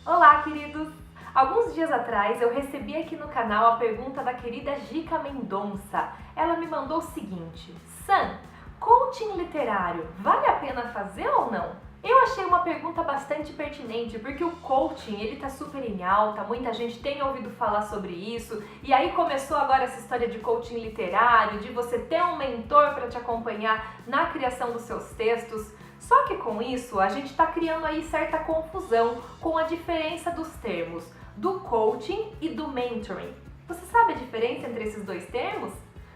Olá, queridos! Alguns dias atrás eu recebi aqui no canal a pergunta da querida Gica Mendonça. Ela me mandou o seguinte: Sam, coaching literário vale a pena fazer ou não? Eu achei uma pergunta bastante pertinente, porque o coaching, ele tá super em alta, muita gente tem ouvido falar sobre isso, e aí começou agora essa história de coaching literário, de você ter um mentor para te acompanhar na criação dos seus textos. Só que com isso, a gente está criando aí certa confusão com a diferença dos termos do coaching e do mentoring. Você sabe a diferença entre esses dois termos?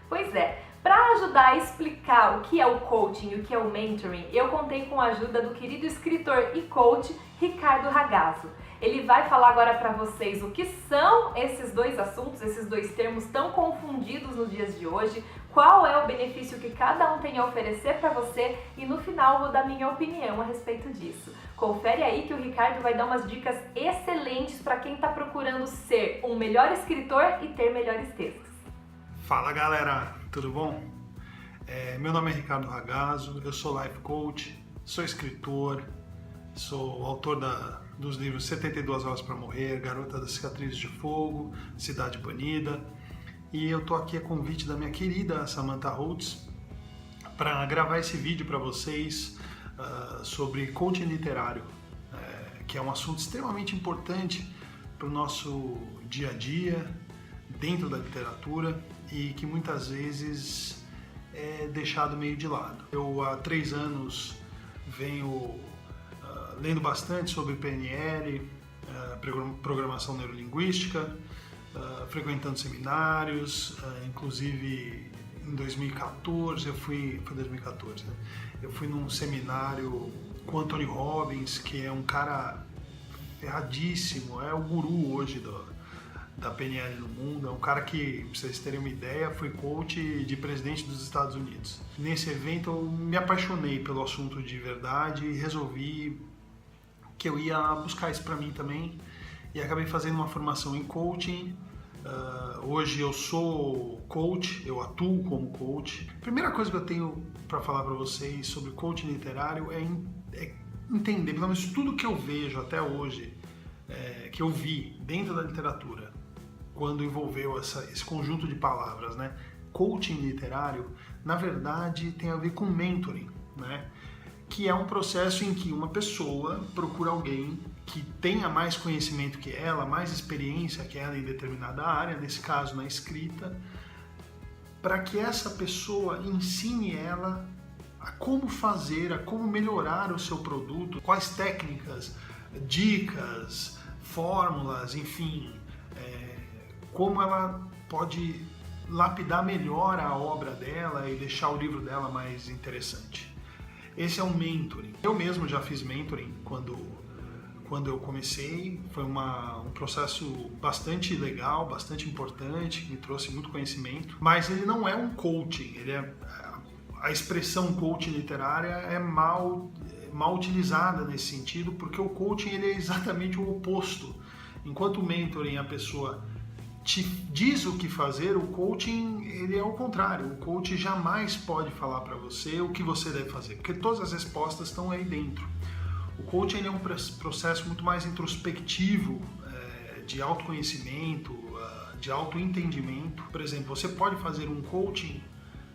Pois é, para ajudar a explicar o que é o coaching e o que é o mentoring, eu contei com a ajuda do querido escritor e coach Ricardo Ragazzo. Ele vai falar agora para vocês o que são esses dois assuntos, esses dois termos tão confundidos nos dias de hoje, qual é o benefício que cada um tem a oferecer para você e no final vou dar minha opinião a respeito disso. Confere aí que o Ricardo vai dar umas dicas excelentes para quem está procurando ser um melhor escritor e ter melhores textos. Fala galera, tudo bom? Meu nome é Ricardo Ragazzo, eu sou life coach, sou escritor, sou autor dos livros 72 Horas para Morrer, Garota das Cicatrizes de Fogo, Cidade Banida, e eu tô aqui a convite da minha querida Samantha Holtz para gravar esse vídeo para vocês sobre coaching literário, que é um assunto extremamente importante para o nosso dia a dia dentro da literatura e que muitas vezes é deixado meio de lado. Eu há 3 anos venho lendo bastante sobre PNL, programação neurolinguística, frequentando seminários, inclusive em 2014, foi 2014, né? Eu fui num seminário com Anthony Robbins, que é um cara ferradíssimo, é o guru hoje da PNL no mundo, é um cara que, pra vocês terem uma ideia, foi coach de presidente dos Estados Unidos. Nesse evento eu me apaixonei pelo assunto de verdade e resolvi que eu ia buscar isso para mim também e acabei fazendo uma formação em coaching. Hoje eu sou coach, eu atuo como coach. A primeira coisa que eu tenho para falar para vocês sobre coaching literário é entender, pelo menos tudo que eu vejo até hoje, que eu vi dentro da literatura, quando envolveu esse conjunto de palavras, né? Coaching literário, na verdade, tem a ver com mentoring, né? Que é um processo em que uma pessoa procura alguém que tenha mais conhecimento que ela, mais experiência que ela em determinada área, nesse caso na escrita, para que essa pessoa ensine ela a como fazer, a como melhorar o seu produto, quais técnicas, dicas, fórmulas, enfim, como ela pode lapidar melhor a obra dela e deixar o livro dela mais interessante. Esse é um mentoring. Eu mesmo já fiz mentoring quando eu comecei, foi um processo bastante legal, bastante importante, que me trouxe muito conhecimento, mas ele não é um coaching, a expressão coaching literária é mal utilizada nesse sentido, porque o coaching ele é exatamente o oposto. Enquanto o mentoring a pessoa te diz o que fazer, o coaching ele é o contrário. O coach jamais pode falar para você o que você deve fazer, porque todas as respostas estão aí dentro. O coaching ele é um processo muito mais introspectivo, de autoconhecimento, de autoentendimento. Por exemplo, você pode fazer um coaching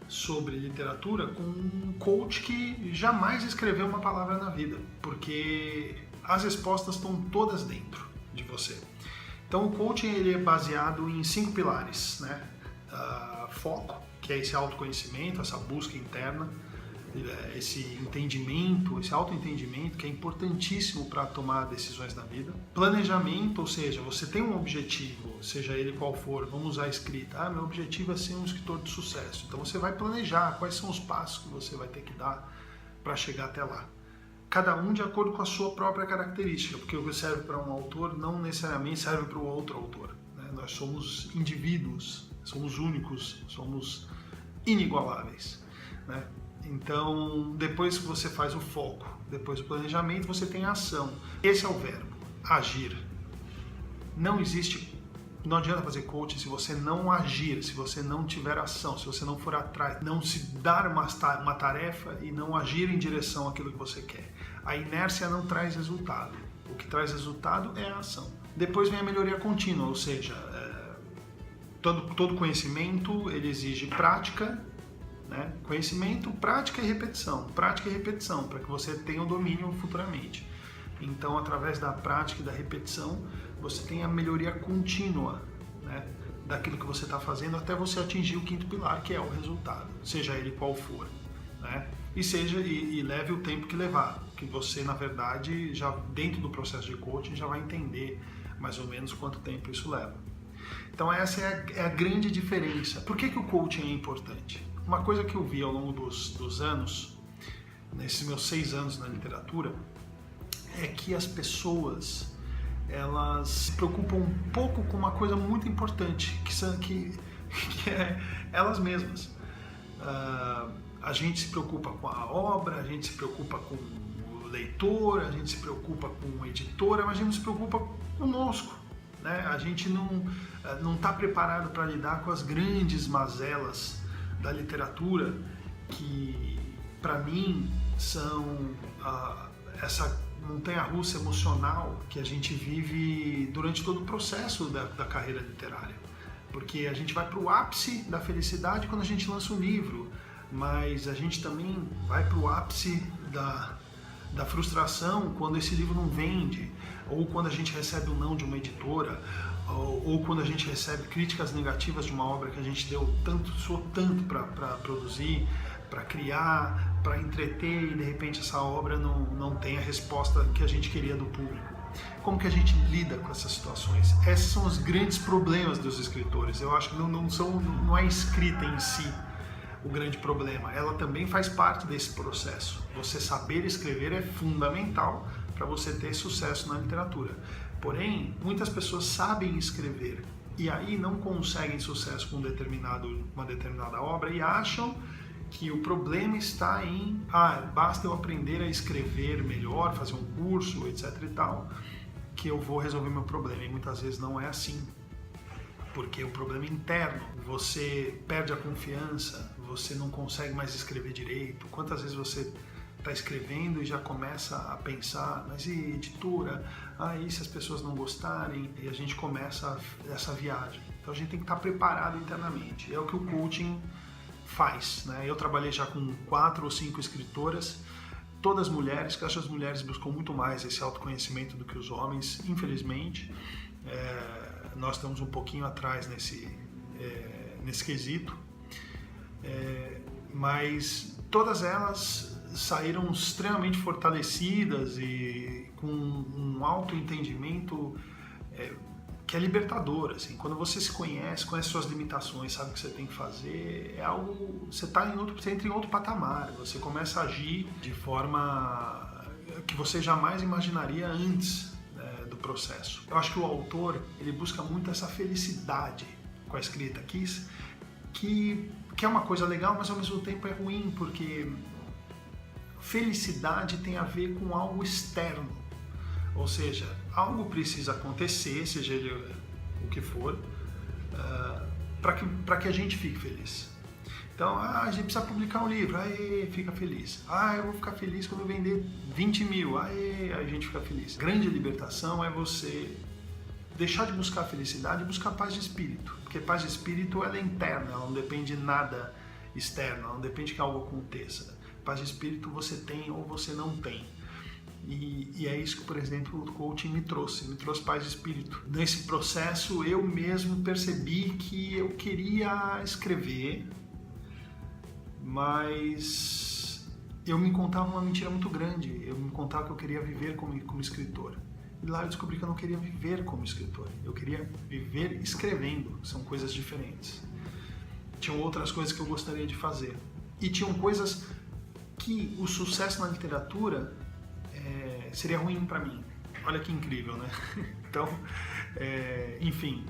sobre literatura com um coach que jamais escreveu uma palavra na vida, porque as respostas estão todas dentro de você. Então o coaching ele é baseado em 5 pilares, né? Foco, que é esse autoconhecimento, essa busca interna, esse entendimento, esse autoentendimento que é importantíssimo para tomar decisões na vida. Planejamento, ou seja, você tem um objetivo, seja ele qual for, vamos usar a escrita. Meu objetivo é ser um escritor de sucesso. Então você vai planejar quais são os passos que você vai ter que dar para chegar até lá. Cada um de acordo com a sua própria característica, porque o que serve para um autor não necessariamente serve para o outro autor, né? Nós somos indivíduos, somos únicos, somos inigualáveis, né? Então, depois que você faz o foco, depois do planejamento, você tem a ação. Esse é o verbo, agir. Não adianta fazer coaching se você não agir, se você não tiver ação, se você não for atrás, não se dar uma tarefa e não agir em direção àquilo que você quer. A inércia não traz resultado. O que traz resultado é a ação. Depois vem a melhoria contínua, ou seja, todo conhecimento ele exige prática, né? Conhecimento, prática e repetição, para que você tenha o domínio futuramente. Então, através da prática e da repetição, você tem a melhoria contínua, né, daquilo que você está fazendo até você atingir o quinto pilar, que é o resultado, seja ele qual for, né? E leve o tempo que levar, que você, na verdade, já dentro do processo de coaching já vai entender mais ou menos quanto tempo isso leva. Então essa é a grande diferença. Por que o coaching é importante? Uma coisa que eu vi ao longo dos anos, nesses meus 6 anos na literatura, é que as pessoas elas se preocupam um pouco com uma coisa muito importante, que é elas mesmas. A gente se preocupa com a obra, a gente se preocupa com o leitor, a gente se preocupa com o editor, mas a gente não se preocupa conosco, né? A gente não está preparado para lidar com as grandes mazelas da literatura, que para mim são essa montanha-russa emocional que a gente vive durante todo o processo da carreira literária. Porque a gente vai para o ápice da felicidade quando a gente lança um livro, mas a gente também vai para o ápice da frustração quando esse livro não vende, ou quando a gente recebe um não de uma editora, ou quando a gente recebe críticas negativas de uma obra que a gente suou tanto para produzir, para criar, para entreter, e de repente essa obra não tem a resposta que a gente queria do público. Como que a gente lida com essas situações? Esses são os grandes problemas dos escritores. Eu acho que não é a escrita em si o grande problema, ela também faz parte desse processo. Você saber escrever é fundamental para você ter sucesso na literatura. Porém, muitas pessoas sabem escrever e aí não conseguem sucesso com uma determinada obra e acham que o problema está em basta eu aprender a escrever melhor, fazer um curso, etc e tal, que eu vou resolver meu problema. E muitas vezes não é assim. Porque o problema é interno, você perde a confiança, você não consegue mais escrever direito. Quantas vezes você está escrevendo e já começa a pensar, mas e editora? E se as pessoas não gostarem? E a gente começa essa viagem. Então a gente tem que estar preparado internamente. É o que o coaching faz, né? Eu trabalhei já com 4 ou 5 escritoras, todas mulheres, que acho que as mulheres buscam muito mais esse autoconhecimento do que os homens, infelizmente. Nós estamos um pouquinho atrás nesse quesito, mas todas elas saíram extremamente fortalecidas e com um autoentendimento que é libertador. Assim. Quando você se conhece suas limitações, sabe o que você tem que fazer, é algo, você entra em outro patamar, você começa a agir de forma que você jamais imaginaria antes do processo. Eu acho que o autor ele busca muito essa felicidade com a escrita, que é uma coisa legal, mas ao mesmo tempo é ruim, porque felicidade tem a ver com algo externo, ou seja, algo precisa acontecer, seja ele o que for, para que a gente fique feliz. Então, a gente precisa publicar um livro, fica feliz. Eu vou ficar feliz quando eu vender 20 mil, aí a gente fica feliz. Grande libertação é você deixar de buscar felicidade e buscar paz de espírito. Porque paz de espírito ela é interna, ela não depende de nada externo, ela não depende que algo aconteça. Paz de espírito você tem ou você não tem. E é isso que, por exemplo, o coaching me trouxe paz de espírito. Nesse processo eu mesmo percebi que eu queria escrever, mas eu me contava uma mentira muito grande. Eu me contava que eu queria viver como escritor. E lá eu descobri que eu não queria viver como escritor. Eu queria viver escrevendo. São coisas diferentes. Tinham outras coisas que eu gostaria de fazer. E tinham coisas que o sucesso na literatura seria ruim para mim. Olha que incrível, né? Então, enfim,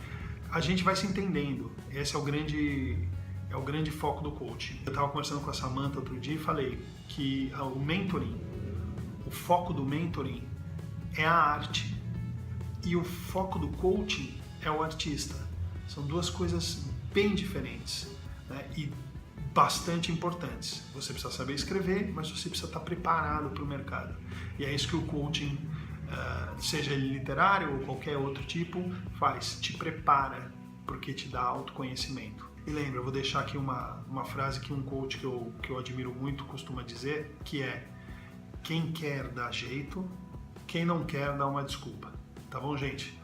a gente vai se entendendo. Esse é o grande foco do coaching. Eu estava conversando com a Samantha outro dia e falei que o mentoring, o foco do mentoring é a arte e o foco do coaching é o artista. São duas coisas bem diferentes, né? E bastante importantes. Você precisa saber escrever, mas você precisa estar preparado para o mercado. E é isso que o coaching seja ele literário ou qualquer outro tipo, te prepara, porque te dá autoconhecimento. E lembra, eu vou deixar aqui uma frase que um coach que eu admiro muito costuma dizer, que é: quem quer dá jeito, quem não quer dá uma desculpa. Tá bom, gente?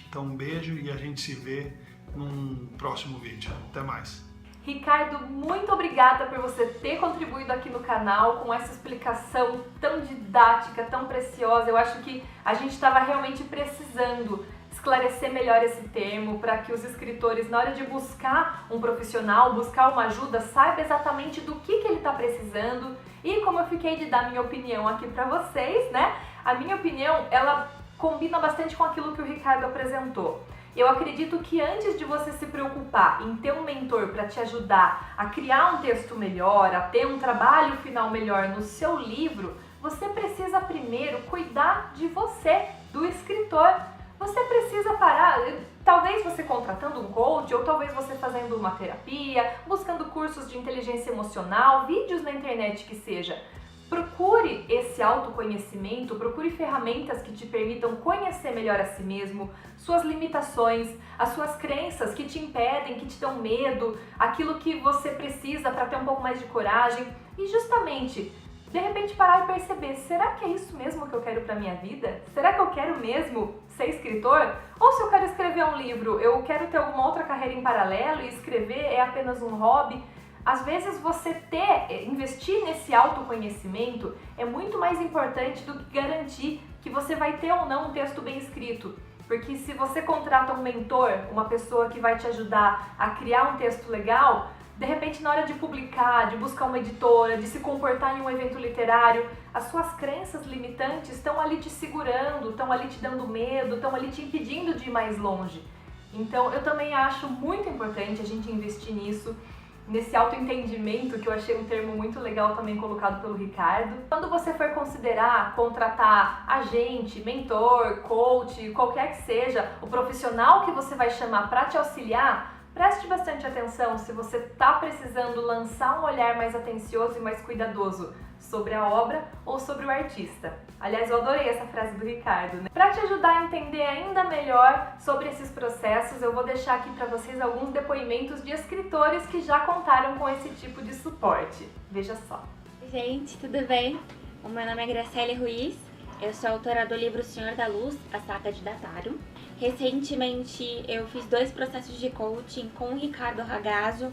Então um beijo e a gente se vê num próximo vídeo. Até mais! Ricardo, muito obrigada por você ter contribuído aqui no canal com essa explicação tão didática, tão preciosa. Eu acho que a gente estava realmente precisando esclarecer melhor esse termo para que os escritores, na hora de buscar um profissional, buscar uma ajuda, saibam exatamente do que ele está precisando. E como eu fiquei de dar minha opinião aqui para vocês, né? A minha opinião, ela combina bastante com aquilo que o Ricardo apresentou. Eu acredito que antes de você se preocupar em ter um mentor para te ajudar a criar um texto melhor, a ter um trabalho final melhor no seu livro, você precisa primeiro cuidar de você, do escritor. Você precisa parar, talvez você contratando um coach, ou talvez você fazendo uma terapia, buscando cursos de inteligência emocional, vídeos na internet que seja. Procure esse autoconhecimento, procure ferramentas que te permitam conhecer melhor a si mesmo, suas limitações, as suas crenças que te impedem, que te dão medo, aquilo que você precisa para ter um pouco mais de coragem e justamente, de repente parar e perceber, será que é isso mesmo que eu quero para minha vida? Será que eu quero mesmo ser escritor? Ou se eu quero escrever um livro, eu quero ter alguma outra carreira em paralelo e escrever é apenas um hobby? Às vezes você investir nesse autoconhecimento é muito mais importante do que garantir que você vai ter ou não um texto bem escrito. Porque se você contrata um mentor, uma pessoa que vai te ajudar a criar um texto legal, de repente na hora de publicar, de buscar uma editora, de se comportar em um evento literário, as suas crenças limitantes estão ali te segurando, estão ali te dando medo, estão ali te impedindo de ir mais longe. Então eu também acho muito importante a gente investir nisso, nesse autoentendimento, que eu achei um termo muito legal também colocado pelo Ricardo. Quando você for considerar contratar agente, mentor, coach, qualquer que seja, o profissional que você vai chamar para te auxiliar, preste bastante atenção se você está precisando lançar um olhar mais atencioso e mais cuidadoso sobre a obra ou sobre o artista. Aliás, eu adorei essa frase do Ricardo, né? Para te ajudar a entender ainda melhor sobre esses processos, eu vou deixar aqui para vocês alguns depoimentos de escritores que já contaram com esse tipo de suporte. Veja só. Oi, gente, tudo bem? O meu nome é Graciele Ruiz, eu sou autora do livro Senhor da Luz, a Saga de Dataro. Recentemente eu fiz 2 processos de coaching com o Ricardo Ragazzo.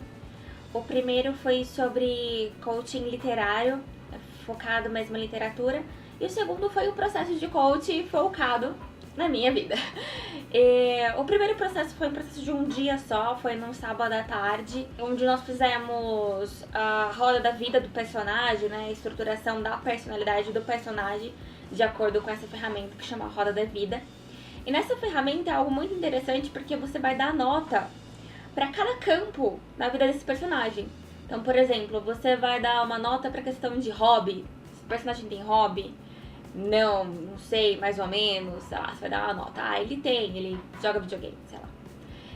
O primeiro foi sobre coaching literário, focado mesmo em literatura, e o segundo foi um processo de coaching focado na minha vida. O primeiro processo foi um processo de um dia só, foi num sábado à tarde, onde nós fizemos a roda da vida do personagem, né, a estruturação da personalidade do personagem, de acordo com essa ferramenta que chama Roda da Vida. E nessa ferramenta é algo muito interessante porque você vai dar nota para cada campo na vida desse personagem. Então, por exemplo, você vai dar uma nota para a questão de hobby. Se o personagem tem hobby, não sei, mais ou menos, sei lá, você vai dar uma nota. Ah, ele joga videogame, sei lá.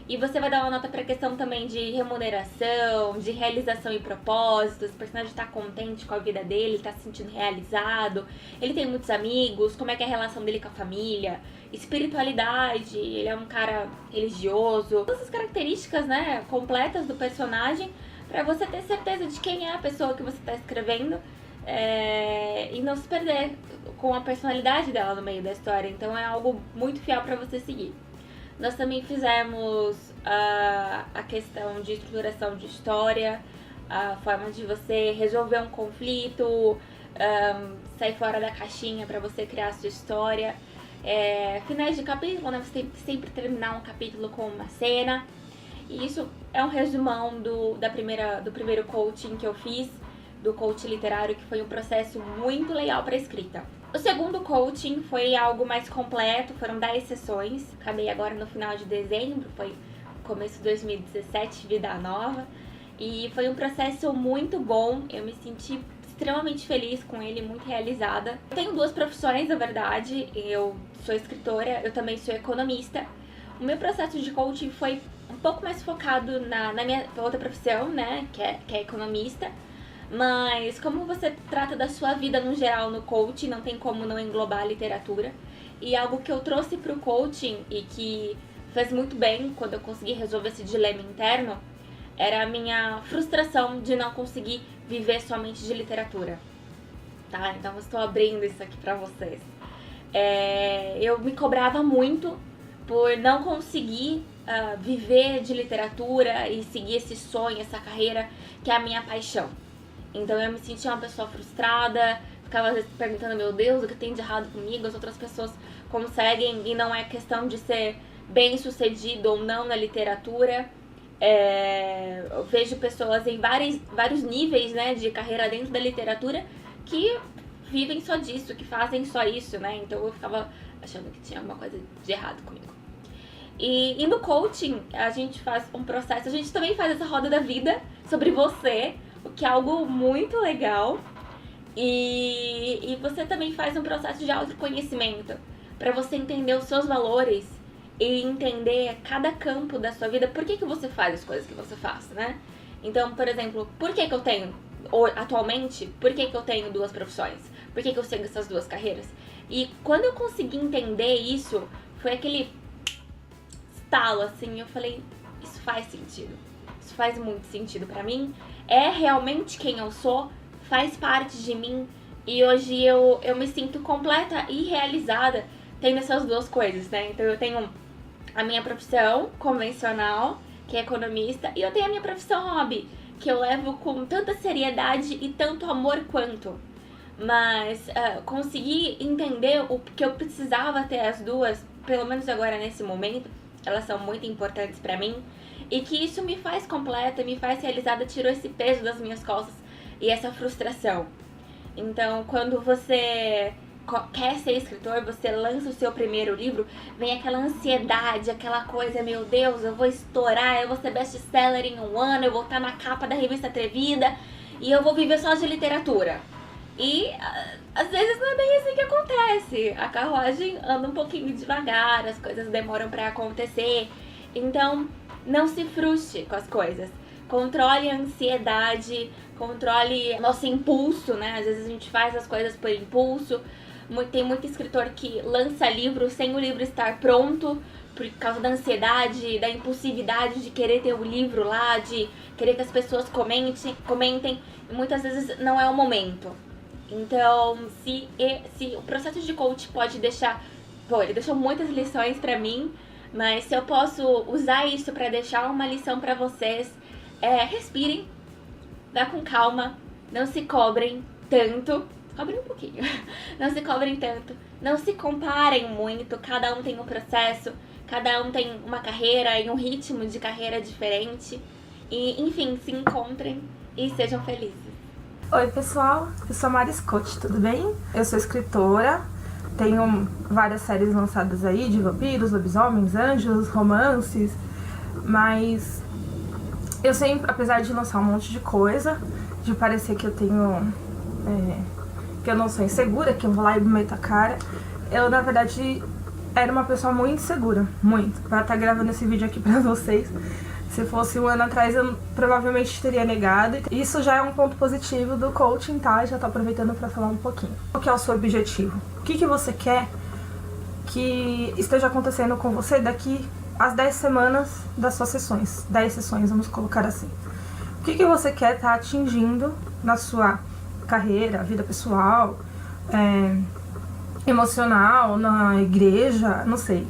E você vai dar uma nota para a questão também de remuneração, de realização e propósitos. O personagem está contente com a vida dele, está se sentindo realizado, ele tem muitos amigos, como é que é a relação dele com a família, espiritualidade, ele é um cara religioso. Todas as características, né, completas do personagem, para você ter certeza de quem é a pessoa que você está escrevendo e não se perder com a personalidade dela no meio da história. Então é algo muito fiel para você seguir. Nós também fizemos a questão de estruturação de história, a forma de você resolver um conflito, sair fora da caixinha para você criar a sua história. Finais de capítulo, né? Você tem que sempre terminar um capítulo com uma cena. E isso é um resumão do primeiro coaching que eu fiz, do coaching literário, que foi um processo muito legal para escrita. O segundo coaching foi algo mais completo, foram 10 sessões, acabei agora no final de dezembro, foi começo de 2017, vida nova, e foi um processo muito bom, eu me senti extremamente feliz com ele, muito realizada. Eu tenho 2 profissões, na verdade, eu sou escritora, eu também sou economista. O meu processo de coaching foi um pouco mais focado na minha outra profissão, né, que é economista. Mas como você trata da sua vida no geral no coaching, não tem como não englobar a literatura. E algo que eu trouxe pro coaching e que fez muito bem quando eu consegui resolver esse dilema interno era a minha frustração de não conseguir viver somente de literatura, tá? Então eu estou abrindo isso aqui pra vocês. Eu me cobrava muito por não conseguir viver de literatura e seguir esse sonho, essa carreira que é a minha paixão. Então eu me sentia uma pessoa frustrada, ficava às vezes perguntando, meu Deus, o que tem de errado comigo? As outras pessoas conseguem e não é questão de ser bem sucedido ou não na literatura. Eu vejo pessoas em vários níveis, né, de carreira dentro da literatura que vivem só disso, que fazem só isso, né? Então eu ficava achando que tinha alguma coisa de errado comigo. E no coaching a gente faz um processo, a gente também faz essa roda da vida sobre você, o que é algo muito legal. E você também faz um processo de autoconhecimento para você entender os seus valores e entender cada campo da sua vida, por que você faz as coisas que você faz, né? Então, por exemplo, por que eu tenho, atualmente, por que eu tenho 2 profissões? Por que eu sigo essas 2 carreiras? E quando eu consegui entender isso, foi aquele estalo, assim, eu falei, isso faz sentido. Isso faz muito sentido pra mim. É realmente quem eu sou, faz parte de mim. E hoje eu me sinto completa e realizada tendo essas 2 coisas, né? Então eu tenho a minha profissão convencional, que é economista, e eu tenho a minha profissão hobby, que eu levo com tanta seriedade e tanto amor quanto. Mas consegui entender o que eu precisava ter as 2, pelo menos agora nesse momento, elas são muito importantes pra mim, e que isso me faz completa, me faz realizada, tirou esse peso das minhas costas e essa frustração. Então, quando você quer ser escritor, você lança o seu primeiro livro, vem aquela ansiedade, aquela coisa, meu Deus, eu vou estourar, eu vou ser best-seller em um ano, eu vou estar na capa da revista Atrevida e eu vou viver só de literatura. E às vezes não é bem assim que acontece. A carruagem anda um pouquinho devagar, as coisas demoram pra acontecer. Então, não se frustre com as coisas. Controle a ansiedade, controle nosso impulso, né? Às vezes a gente faz as coisas por impulso. Tem muito escritor que lança livro sem o livro estar pronto, por causa da ansiedade, da impulsividade de querer ter o livro lá, de querer que as pessoas comentem. E muitas vezes não é o momento. Então, se o processo de coach pode deixar... Bom, ele deixou muitas lições pra mim, mas se eu posso usar isso pra deixar uma lição pra vocês, respirem, vá com calma, não se cobrem tanto, cobrem um pouquinho, não se cobrem tanto, não se comparem muito, cada um tem um processo, cada um tem uma carreira e um ritmo de carreira diferente, e enfim, se encontrem e sejam felizes. Oi pessoal, eu sou a Mari Scott, tudo bem? Eu sou escritora, tenho várias séries lançadas aí de vampiros, lobisomens, anjos, romances, mas eu sempre, apesar de lançar um monte de coisa, de parecer que eu tenho, que eu não sou insegura, que eu vou lá e meto a cara, eu na verdade era uma pessoa muito insegura, muito, pra estar gravando esse vídeo aqui pra vocês. Se fosse um ano atrás, eu provavelmente teria negado. Isso já é um ponto positivo do coaching, tá? Já tô aproveitando pra falar um pouquinho. Qual que é o seu objetivo? O que você quer que esteja acontecendo com você daqui às 10 semanas das suas sessões? 10 sessões, vamos colocar assim. O que você quer estar atingindo na sua carreira, vida pessoal, emocional, na igreja, não sei.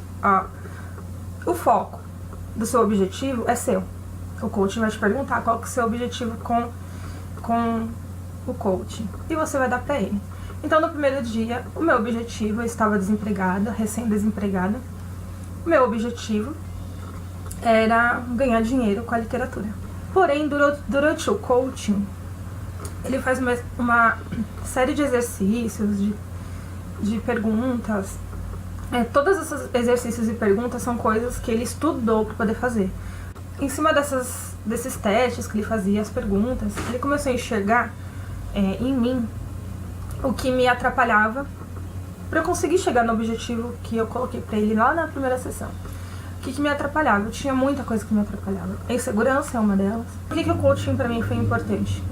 O foco do seu objetivo é seu. O coaching vai te perguntar qual que é o seu objetivo com o coaching. E você vai dar pra ele. Então, no primeiro dia, o meu objetivo, eu estava desempregada, recém-desempregada. O meu objetivo era ganhar dinheiro com a literatura. Porém, durante o coaching, ele faz uma série de exercícios, de perguntas. Todos esses exercícios e perguntas são coisas que ele estudou para poder fazer. Em cima desses testes que ele fazia, as perguntas, ele começou a enxergar em mim o que me atrapalhava para eu conseguir chegar no objetivo que eu coloquei para ele lá na primeira sessão. O que me atrapalhava? Eu tinha muita coisa que me atrapalhava. A insegurança é uma delas. Por que o coaching para mim foi importante?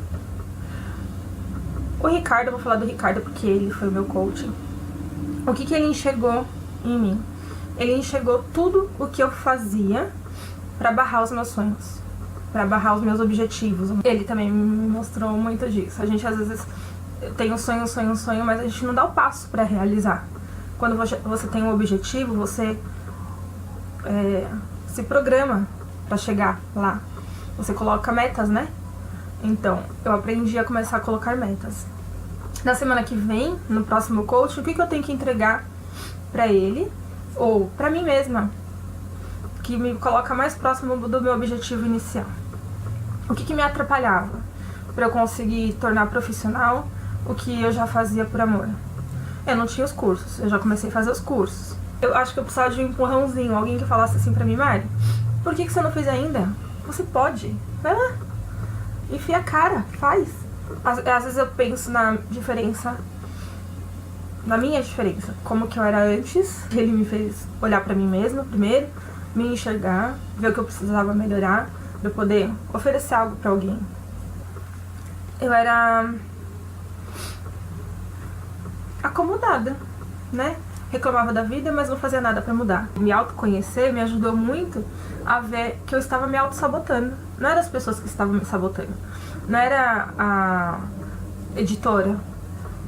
O Ricardo, eu vou falar do Ricardo porque ele foi o meu coaching. O que ele enxergou em mim. Ele enxergou tudo o que eu fazia pra barrar os meus sonhos, pra barrar os meus objetivos. Ele também me mostrou muito disso. A gente às vezes tem um sonho, mas a gente não dá o passo pra realizar. Quando você tem um objetivo, você se programa pra chegar lá. Você coloca metas, né? Então, eu aprendi a começar a colocar metas. Na semana que vem, no próximo coaching, o que eu tenho que entregar pra ele, ou pra mim mesma, que me coloca mais próximo do meu objetivo inicial. O que me atrapalhava pra eu conseguir tornar profissional o que eu já fazia por amor? Eu não tinha os cursos, eu já comecei a fazer os cursos. Eu acho que eu precisava de um empurrãozinho, alguém que falasse assim pra mim: Mari, por que você não fez ainda? Você pode, vai lá, enfia a cara, faz. Às vezes eu penso na diferença, na minha diferença, como que eu era antes. Ele me fez olhar pra mim mesma primeiro, me enxergar, ver o que eu precisava melhorar pra eu poder oferecer algo pra alguém. Eu era acomodada, né? Reclamava da vida, mas não fazia nada pra mudar. Me autoconhecer me ajudou muito a ver que eu estava me auto-sabotando. Não eram as pessoas que estavam me sabotando. Não era a editora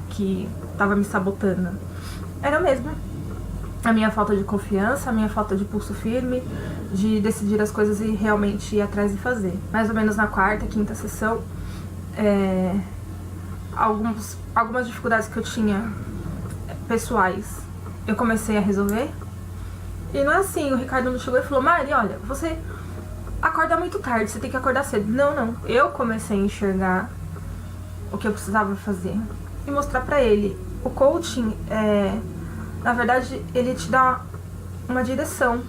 que estava me sabotando. Era eu mesma. A minha falta de confiança, a minha falta de pulso firme, de decidir as coisas e realmente ir atrás e fazer. Mais ou menos na quarta, quinta sessão, algumas dificuldades que eu tinha pessoais, eu comecei a resolver. E não é assim, o Ricardo não chegou e falou: Mari, olha, você acorda muito tarde, você tem que acordar cedo. Não. Eu comecei a enxergar o que eu precisava fazer e mostrar pra ele. O coaching, na verdade, ele te dá uma direção.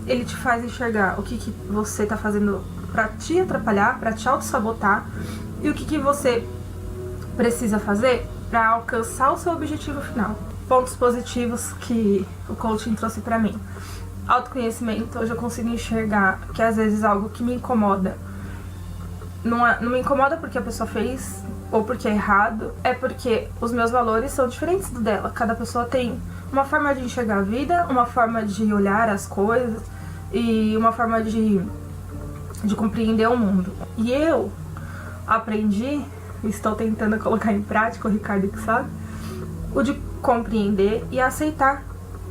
Ele te faz enxergar o que você tá fazendo pra te atrapalhar, pra te auto-sabotar, e o que você precisa fazer pra alcançar o seu objetivo final. Pontos positivos que o coaching trouxe pra mim: autoconhecimento. Hoje eu consigo enxergar que às vezes algo que me incomoda não me incomoda porque a pessoa fez ou porque é errado, é porque os meus valores são diferentes do dela. Cada pessoa tem uma forma de enxergar a vida, uma forma de olhar as coisas e uma forma de compreender o mundo. E eu aprendi, estou tentando colocar em prática, o Ricardo que sabe, o de compreender e aceitar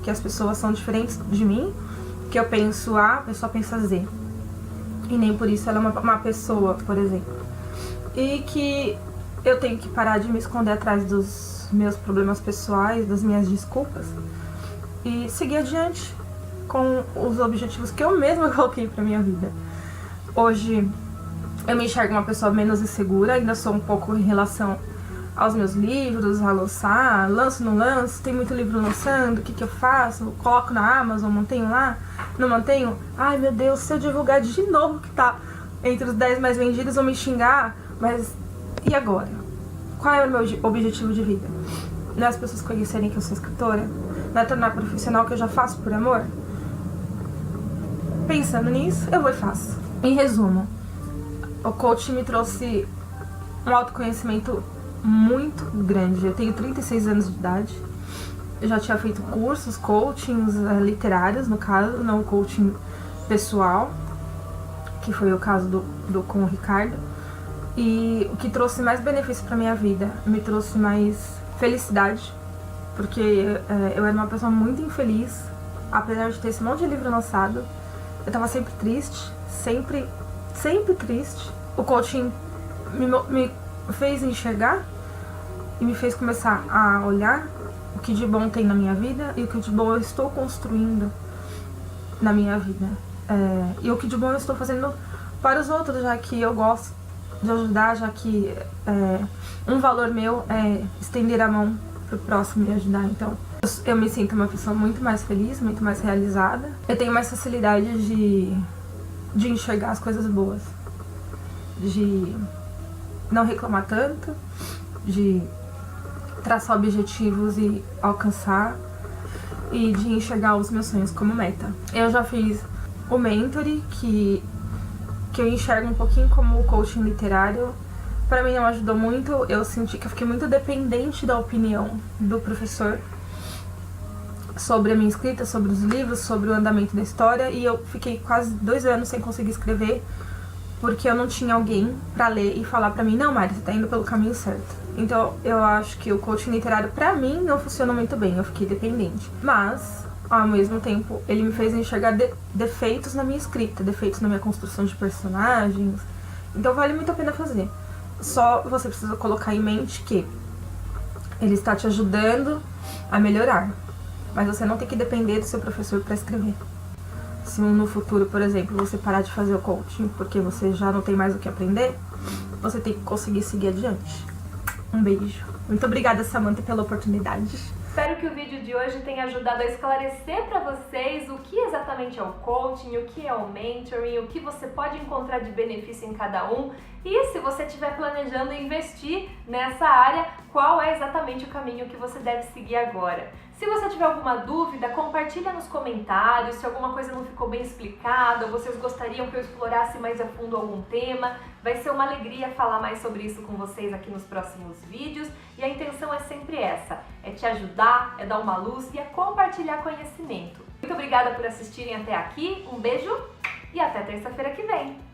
que as pessoas são diferentes de mim, que eu penso A, a pessoa pensa Z. E nem por isso ela é uma pessoa, por exemplo. E que eu tenho que parar de me esconder atrás dos meus problemas pessoais, das minhas desculpas, e seguir adiante com os objetivos que eu mesma coloquei pra minha vida. Hoje eu me enxergo uma pessoa menos insegura, ainda sou um pouco em relação aos meus livros, a lançar, lanço, não lanço, tem muito livro lançando, o que eu faço? Coloco na Amazon, mantenho lá, não mantenho? Ai meu Deus, se eu divulgar de novo que tá entre os 10 mais vendidos, vão me xingar, mas e agora? Qual é o meu objetivo de vida? Não é as pessoas conhecerem que eu sou escritora? Não é tornar profissional que eu já faço por amor? Pensando nisso, eu vou e faço. Em resumo, o coaching me trouxe um autoconhecimento muito grande. Eu tenho 36 anos de idade. Eu já tinha feito cursos, coachings literários, no caso, não coaching pessoal, que foi o caso com o Ricardo. E o que trouxe mais benefício pra minha vida, me trouxe mais felicidade, porque eu era uma pessoa muito infeliz, apesar de ter esse monte de livro lançado. Eu tava sempre triste, sempre triste. O coaching me fez enxergar e me fez começar a olhar o que de bom tem na minha vida e o que de bom eu estou construindo na minha vida. E o que de bom eu estou fazendo para os outros, já que eu gosto de ajudar, já que um valor meu é estender a mão pro próximo e ajudar. Então eu me sinto uma pessoa muito mais feliz, muito mais realizada. Eu tenho mais facilidade de enxergar as coisas boas, de não reclamar tanto, de traçar objetivos e alcançar, e de enxergar os meus sonhos como meta. Eu já fiz o Mentoring, que eu enxergo um pouquinho como o coaching literário. Pra mim não ajudou muito, eu senti que eu fiquei muito dependente da opinião do professor. sobre a minha escrita, sobre os livros, sobre o andamento da história, e eu fiquei quase 2 anos sem conseguir escrever, porque eu não tinha alguém pra ler e falar pra mim, não, Mari, você tá indo pelo caminho certo. Então eu acho que o coaching literário pra mim não funcionou muito bem, eu fiquei dependente. Mas, ao mesmo tempo, ele me fez enxergar defeitos na minha escrita, defeitos na minha construção de personagens. Então vale muito a pena fazer. Só você precisa colocar em mente que ele está te ajudando a melhorar. Mas você não tem que depender do seu professor para escrever. Se no futuro, por exemplo, você parar de fazer o coaching porque você já não tem mais o que aprender, você tem que conseguir seguir adiante. Um beijo. Muito obrigada, Samantha, pela oportunidade. Espero que o vídeo de hoje tenha ajudado a esclarecer para vocês o que exatamente é o coaching, o que é o mentoring, o que você pode encontrar de benefício em cada um e se você estiver planejando investir nessa área, qual é exatamente o caminho que você deve seguir agora. Se você tiver alguma dúvida, compartilha nos comentários, se alguma coisa não ficou bem explicada ou vocês gostariam que eu explorasse mais a fundo algum tema. Vai ser uma alegria falar mais sobre isso com vocês aqui nos próximos vídeos e a intenção é sempre essa, é te ajudar, é dar uma luz e é compartilhar conhecimento. Muito obrigada por assistirem até aqui, um beijo e até terça-feira que vem!